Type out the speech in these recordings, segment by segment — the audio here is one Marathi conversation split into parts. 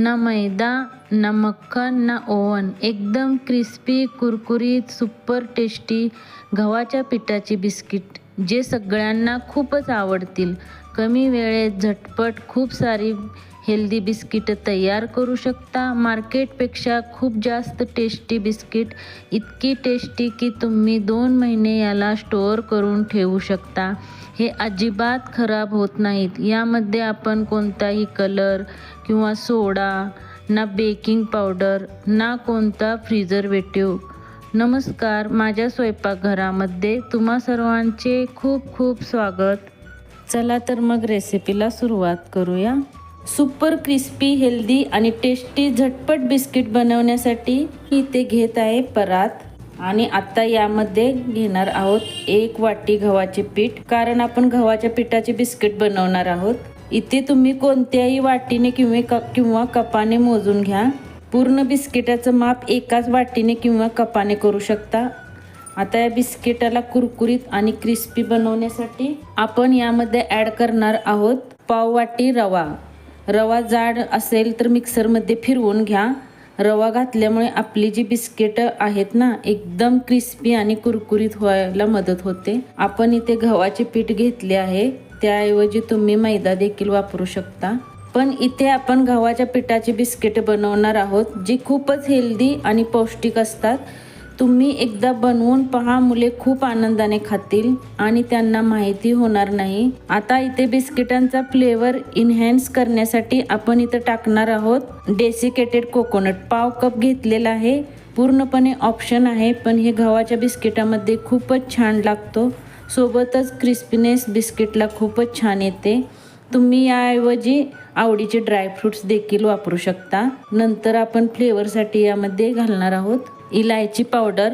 ना मैदा ना मक्खन ना ओव्हन, एकदम क्रिस्पी कुरकुरीत सुपर टेस्टी गव्हाच्या पिठाची बिस्किट जे सगळ्यांना खूपच आवडतील. कमी वेळेत झटपट खूप सारी हेल्दी बिस्किट तयार करू शकता. मार्केटपेक्षा खूप जास्त टेस्टी बिस्किट, इतकी टेस्टी की तुम्ही 2 महिने याला स्टोअर करून ठेवू शकता. हे अजिबात खराब होत नाहीत. यामध्ये आपण कोणताही कलर किंवा सोडा ना बेकिंग पावडर ना कोणता प्रिझर्वेटिव्ह. नमस्कार, माझ्या स्वयंपाकघरामध्ये तुम्हा सर्वांचे खूप खूप स्वागत. चला तर मग रेसिपीला सुरुवात करूया. सुपर क्रिस्पी हेल्दी आणि टेस्टी झटपट बिस्किट बनवण्यासाठी इथे घेत आहे परात आणि आता यामध्ये घेणार आहोत 1 वाटी गव्हाचे पीठ, कारण आपण गव्हाच्या पिठाचे बिस्किट बनवणार आहोत. इथे तुम्ही कोणत्याही वाटीने किंवा कपाने मोजून घ्या. पूर्ण बिस्किटाचं माप एकाच वाटीने किंवा कपाने करू शकता. आता या बिस्किटाला कुरकुरीत आणि क्रिस्पी बनवण्यासाठी आपण यामध्ये ॲड करणार आहोत पाव वाटी रवा. रवा जाड असेल तर मिक्सरमध्ये फिरवून घ्या. रवा घातल्यामुळे आपली जी बिस्किट आहेत ना, एकदम क्रिस्पी आणि कुरकुरीत व्हायला मदत होते. आपण इथे गव्हाचे पीठ घेतले आहे, त्याऐवजी तुम्ही मैदा देखील वापरू शकता. पण इथे आपण गव्हाच्या पिठाची बिस्किट बनवणार आहोत, जी खूपच हेल्दी आणि पौष्टिक असतात. तुम्ही एकदा बनवून पहा, मुले खूप आनंदाने खातील आणि त्यांना माहिती होणार नाही. आता इथे बिस्किटांचा फ्लेवर इन्हॅन्स करण्यासाठी आपण इथं टाकणार आहोत डेसिकेटेड कोकोनट. पाव कप घेतलेला आहे. पूर्णपणे ऑप्शन आहे, पण हे गव्हाच्या बिस्किटामध्ये खूपच छान लागतो. सोबतच क्रिस्पीनेस बिस्किटला खूपच छान येते. तुम्ही याऐवजी आवडीचे ड्रायफ्रूट्स देखील वापरू शकता. नंतर आपण फ्लेवरसाठी यामध्ये घालणार आहोत इलायची पावडर.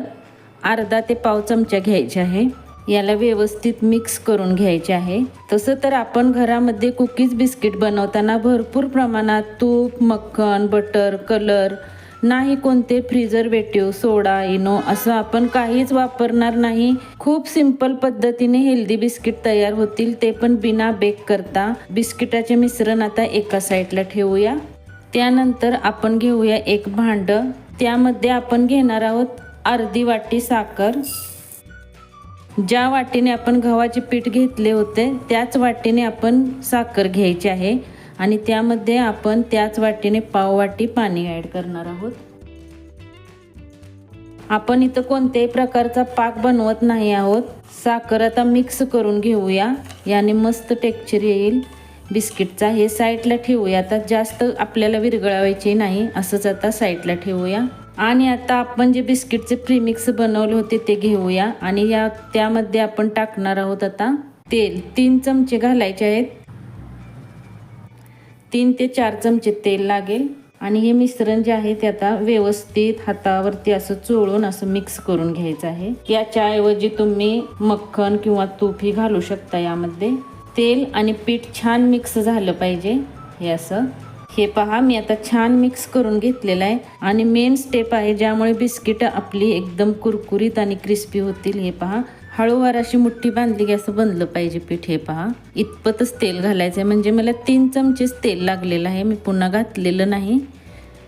अर्धा ते पाव चमचा घ्यायचे आहे. याला व्यवस्थित मिक्स करून घ्यायचे आहे. तसं तर आपण घरामध्ये कुकीज बिस्किट बनवताना भरपूर प्रमाणात तूप, मक्खन, बटर, कलर नाही, कोणते प्रिझर्वेटिव्ह, सोडा, इनो असं आपण काहीच वापरणार नाही. खूप सिंपल पद्धतीने हेल्दी बिस्किट तयार होतील, ते पण बिना बेक करता. बिस्किटाचे मिश्रण आता एका साईडला ठेवूया. त्यानंतर आपण घेऊया एक भांडं. त्यामध्ये आपण घेणार आहोत अर्धी वाटी साखर. ज्या वाटीने आपण गव्हाचे पीठ घेतले होते त्याच वाटीने आपण साखर घ्यायची आहे आणि त्यामध्ये आपण त्याच वाटीने पाव वाटी पाणी ॲड करणार आहोत. आपण इथं कोणत्याही प्रकारचा पाक बनवत नाही आहोत. साखर आता मिक्स करून घेऊया, याने मस्त टेक्स्चर येईल बिस्किटचा. हे साईडला ठेवूया. आता जास्त आपल्याला विरघळवायचे नाही, असंच आता साईडला ठेवूया. आणि आता आपण जे बिस्किटचे प्रीमिक्स बनवले होते ते घेऊया आणि त्यामध्ये आपण टाकणार आहोत आता तेल. 3 चमचे घालायचे आहेत. 3 ते 4 चमचे तेल लागेल आणि हे मिश्रण जे आहे ते आता व्यवस्थित हातावरती असं चोळून असं मिक्स करून घ्यायचं आहे. याच्याऐवजी तुम्ही मक्खन किंवा तूपही घालू शकता यामध्ये. तेल आणि पीठ छान मिक्स झालं पाहिजे. हे असं, हे पहा मी आता छान मिक्स करून घेतलेलं आहे. आणि मेन स्टेप आहे ज्यामुळे बिस्किट आपली एकदम कुरकुरीत आणि क्रिस्पी होतील. हे पहा, हळूवार अशी मुठ्ठी बांधली की असं बनलं पाहिजे पीठ. हे पहा, इतपतच तेल घालायचं आहे. म्हणजे मला 3 चमचेच तेल लागलेलं आहे, मी पुन्हा घातलेलं नाही.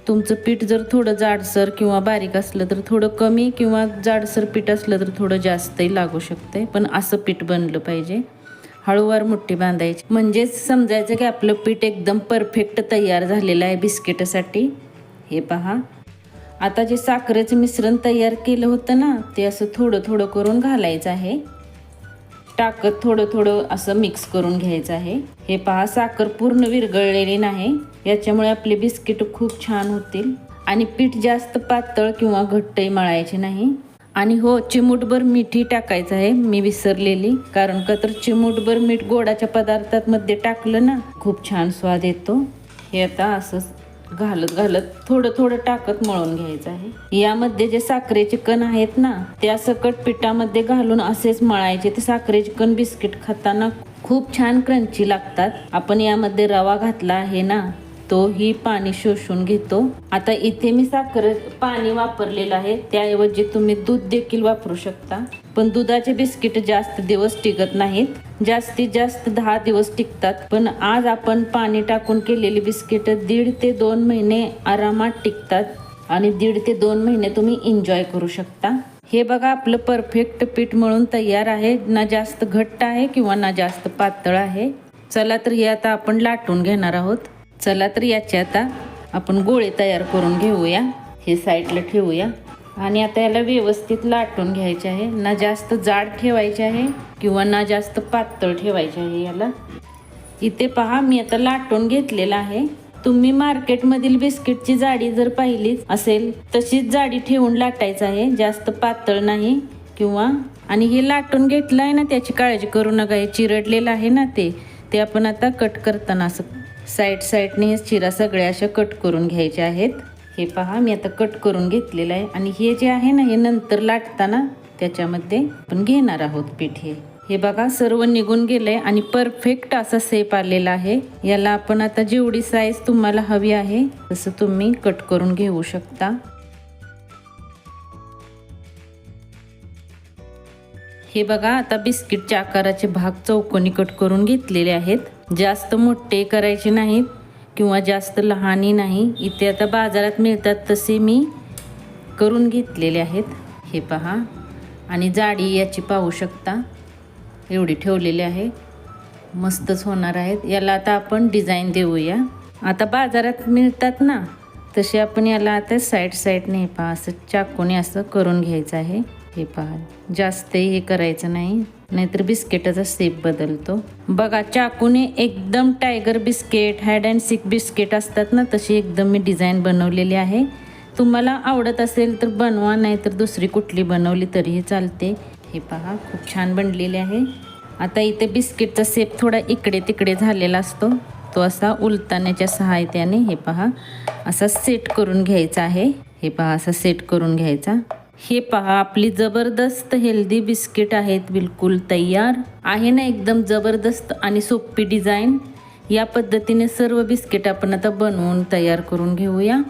तुमचं पीठ जर थोडं जाडसर किंवा बारीक असलं तर थोडं कमी, किंवा जाडसर पीठ असलं तर थोडं जास्तही लागू शकते. पण असं पीठ बनलं पाहिजे. हळूवार मुठ्ठी बांधायची, म्हणजेच समजायचं की आपलं पीठ एकदम परफेक्ट तयार झालेलं आहे बिस्किटासाठी. हे पहा, आता जे साखरेचं मिश्रण तयार केलं होतं ना, ते असं थोडं थोडं करून घालायचं आहे. टाकत थोडं थोडं असं मिक्स करून घ्यायचं आहे. हे पहा, साखर पूर्ण विरघळलेली नाही, याच्यामुळे आपले बिस्किट खूप छान होतील. आणि पीठ जास्त पातळ किंवा घट्टही मळायचे नाही. आणि हो, चिमूटभर मीठही टाकायचं आहे, मी विसरलेली. कारण का तर चिमूटभर मीठ गोडाच्या पदार्थांमध्ये टाकलं ना, खूप छान स्वाद येतो. हे आता असं घालत घालत थोडं थोडं टाकत मळून घ्यायचं आहे. यामध्ये जे साखरेचे कण आहेत ना, त्या सकट पिठामध्ये घालून असेच मळायचे. ते साखरेचे कण बिस्किट खाताना खूप छान क्रंची लागतात. आपण यामध्ये रवा घातला आहे ना, तोही पाणी शोषून घेतो. आता इथे मी पाणी वापरलेलं आहे, त्याऐवजी तुम्ही दूध देखील वापरू शकता. पण दुधाचे बिस्किट जास्त दिवस टिकत नाहीत, जास्तीत जास्त 10 दिवस टिकतात. पण आज आपण पाणी टाकून केलेली बिस्किट 1.5 ते 2 महिने आरामात टिकतात आणि 1.5 ते 2 महिने तुम्ही एन्जॉय करू शकता. हे बघा, आपलं परफेक्ट पीठ मळून तयार आहे. ना जास्त घट्ट आहे किंवा ना जास्त पातळ आहे. चला तर हे आता आपण लाटून घेणार आहोत. चला तर याचे आता आपण गोळे तयार करून घेऊया. हे साईडला ठेवूया आणि आता याला व्यवस्थित लाटून घ्यायचे आहे. ना जास्त जाड ठेवायचे आहे किंवा ना जास्त पातळ ठेवायचे आहे. याला इथे पहा, मी आता लाटून घेतलेला आहे. तुम्ही मार्केटमधील बिस्किटची जाडी जर पाहिली असेल तशीच जाडी ठेवून लाटायचं आहे, जास्त पातळ नाही किंवा. आणि हे लाटून घेतलं आहे ना, त्याची काळजी करू नका. हे चिरडलेलं आहे ना, ते आपण आता कट करताना असं साईडने हे चिरा सगळ्या अशा कट करून घ्यायचे आहेत. हे पहा, मी आता कट करून घेतलेलं आहे. आणि हे जे आहे ना, हे नंतर लाटताना त्याच्यामध्ये आपण घेणार आहोत पीठ. हे बघा, सर्व निघून गेलंय आणि परफेक्ट असा शेप आलेला आहे. याला आपण आता जेवढी साईज तुम्हाला हवी आहे तसं तुम्ही कट करून घेऊ शकता. हे बघा, आता बिस्किटच्या आकाराचे भाग चौकोनी कट करून घेतलेले आहेत. जास्त मोठे करायचे नाहीत किंवा जास्त लहानही नाही. इथे आता बाजारात मिळतात तसे मी करून घेतलेले आहेत. हे पहा, आणि जाडी याची पाहू शकता, एवढी ठेवलेली आहे. मस्तच होणार आहेत. याला आता आपण डिझाईन देऊया. आता बाजारात मिळतात ना तसे आपण याला आता साईडने पहा असं चाकूने असं करून घ्यायचं आहे. हे पहा, जास्तही हे करायचं नाही, नाहीतर बिस्किटाचा शेप बदलतो. बघा, चाकूने एकदम tiger biscuit, hide and sick biscuit असतात ना, तशी एकदम मी डिझाईन बनवलेली आहे. तुम्हाला आवडत असेल तर बनवा, नाहीतर दुसरी कुठली बनवली तरीही चालते. हे पहा, खूप छान बनलेले आहे. आता इथे बिस्किटचा शेप थोडा इकडे तिकडे झालेला असतो, तो असा उलताण्याच्या सहाय्याने हे पहा असा सेट करून घ्यायचा आहे. हे पहा, असा सेट करून घ्यायचा. हे पहा, आपली जबरदस्त हेल्दी बिस्किट आहेत, बिलकुल तयार आहे ना. एकदम जबरदस्त आणि सोपी डिझाईन. या पद्धतीने सर्व बिस्किट आपण आता बनवून तयार करून घेऊया.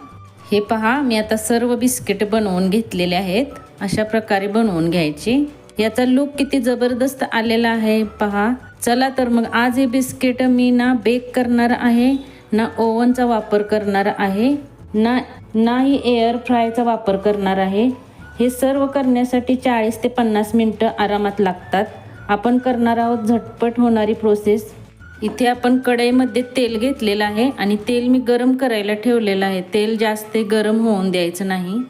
हे पहा, मी आता सर्व बिस्किट बनवून घेतलेले आहेत. अशा प्रकारे बनवून घ्यायचे. याचा लुक किती जबरदस्त आलेला आहे पहा. चला तर मग आज हे बिस्किट मी ना बेक करणार आहे, ना ओव्हनचा वापर करणार आहे, नाही एअर फ्रायचा वापर करणार आहे. हे सर्व करण्यासाठी 40 ते 50 मिनटं आरामात लागतात. आपण करणार आहोत झटपट होणारी प्रोसेस. इथे आपण कढईमध्ये तेल घेतलेलं आहे आणि तेल मी गरम करायला ठेवलेलं आहे. तेल जास्त गरम होऊन द्यायचं नाही,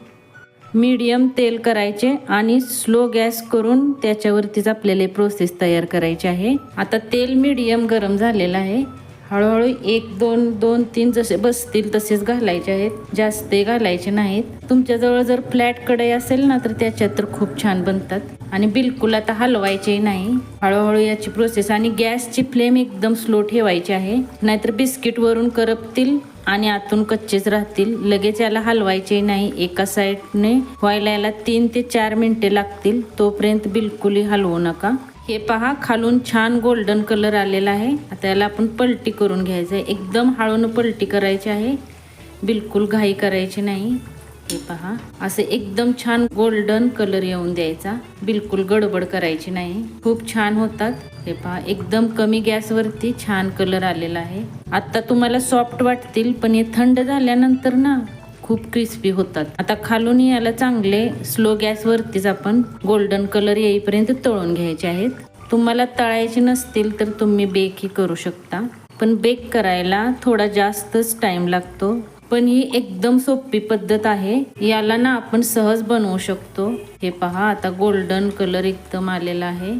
मीडियम तेल करायचे आणि स्लो गॅस करून त्याच्यावरतीच आपल्याला प्रोसेस तयार करायची आहे. आता तेल मीडियम गरम झालेलं आहे. हळूहळू 1 2 2 3 जसे बसतील तसेच घालायचे आहेत, जास्तही घालायचे नाहीत. तुमच्याजवळ जर फ्लॅट कढई असेल ना तर त्याच्यात तर खूप छान बनतात. आणि बिलकुल आता हलवायचे नाही, हळूहळू याची प्रोसेस. आणि गॅसची फ्लेम एकदम स्लो ठेवायची आहे, नाहीतर बिस्किट वरून करपतील आणि आतून कच्चेच राहतील. लगेच याला हलवायचे नाही. एका साईडने व्हायला याला 3 ते 4 मिनिटे लागतील, तोपर्यंत बिलकुलही हलवू नका. हे पहा, खालून छान गोल्डन कलर आलेला आहे. आता याला आपण पलटी करून घ्यायचं आहे. एकदम हळून पलटी करायची आहे, बिलकुल घाई करायची नाही. हे पहा, असं एकदम छान गोल्डन कलर येऊन द्यायचा, बिलकुल गडबड करायची नाही. खूप छान होतात. हे पहा, एकदम कमी गॅसवरती छान कलर आलेला आहे. आता तुम्हाला सॉफ्ट वाटतील, पण हे थंड झाल्यानंतर ना खूप क्रिस्पी होतात. आता खालून याला चांगले स्लो गॅसवरतीच आपण गोल्डन कलर येईपर्यंत तळून घ्यायचे आहेत. तुम्हाला तळायचे नसतील तर तुम्ही बेकही करू शकता, पण बेक करायला थोडा जास्तच टाइम लागतो. पण ही एकदम सोपी पद्धत आहे, याला ना आपण सहज बनवू शकतो. हे पहा, आता गोल्डन कलर एकदम आलेला आहे,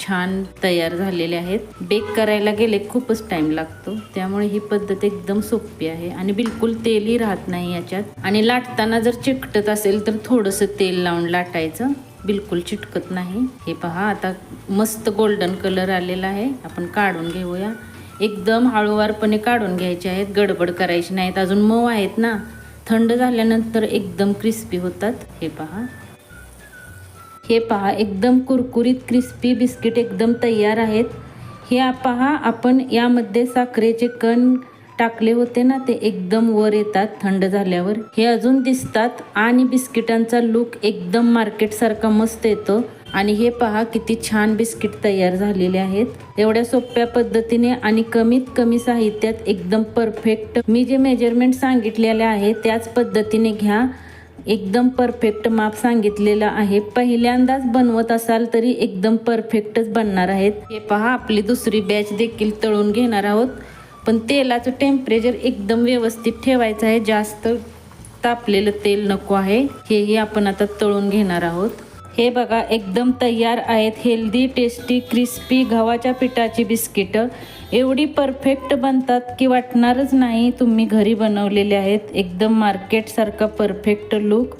छान तयार झालेले आहेत. बेक करायला गेले खूपच टाइम लागतो, त्यामुळे ही पद्धत एकदम सोपी आहे आणि बिलकुल तेलही राहत नाही याच्यात. आणि लाटताना जर चिकटत असेल तर थोडंसं तेल लावून लाटायचं, बिलकुल चिटकत नाही. हे पहा, आता मस्त गोल्डन कलर आलेला आहे. आपण काढून घेऊया. एकदम हळूवारपणे काढून घ्यायचे आहेत, गडबड करायची नाहीत. अजून मऊ आहेत ना, थंड झाल्यानंतर एकदम क्रिस्पी होतात. हे पहा, एकदम कुरकुरीत क्रिस्पी बिस्किट एकदम तयार आहेत. हे पहा, आपण यामध्ये साखरेचे कण टाकले होते ना ते एकदम वर येतात थंड झाल्यावर, हे अजून दिसतात आणि बिस्किटांचा लुक एकदम मार्केटसारखा मस्त येतो. आणि हे पहा किती छान बिस्किट तयार झालेले आहेत. एवढ्या सोप्या पद्धतीने आणि कमीत कमी साहित्यात एकदम परफेक्ट मी जे मेजरमेंट सांगितलेले आहे त्याच पद्धतीने घ्या. एकदम परफेक्ट माप सांगितलेलं आहे. पहिल्यांदाच बनवत असाल तरी एकदम परफेक्टच बनणार आहेत. हे पहा आपली दुसरी बॅच देखील तळून घेणार आहोत. पण तेलाचं टेम्परेचर एकदम व्यवस्थित ठेवायचं आहे. जास्त तापलेलं तेल नको आहे. हेही आपण आता तळून घेणार आहोत. हे बघा एकदम तयार आहेत हेल्दी टेस्टी क्रिस्पी गव्हाच्या पिठाची बिस्किटं. एवढी परफेक्ट बनतात की वाटणारच नाही तुम्ही घरी बनवलेले आहेत. एकदम मार्केटसारखा परफेक्ट लुक.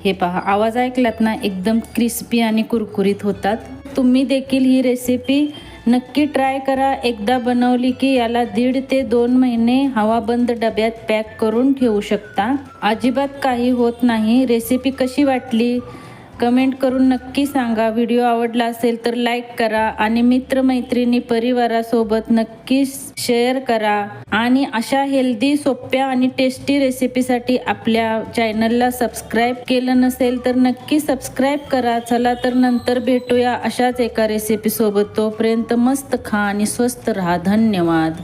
हे पहा आवाज ऐकलात ना, एकदम क्रिस्पी आणि कुरकुरीत होतात. तुम्ही देखील ही रेसिपी नक्की ट्राय करा. एकदा बनवली की याला 1.5 ते 2 महिने हवाबंद डब्यात पॅक करून ठेवू शकता. अजिबात काही होत नाही. रेसिपी कशी वाटली कमेंट करून नक्की सांगा. व्हिडिओ आवडला असेल तर लाईक करा आणि मित्रमैत्रिणी परिवारासोबत नक्की शेअर करा. आणि अशा हेल्दी सोप्या आणि टेस्टी रेसिपीसाठी आपल्या चॅनलला सबस्क्राईब केलं नसेल तर नक्की सबस्क्राईब करा. चला तर नंतर भेटूया अशाच एका रेसिपीसोबत. तोपर्यंत मस्त खा आणि स्वस्त राहा. धन्यवाद.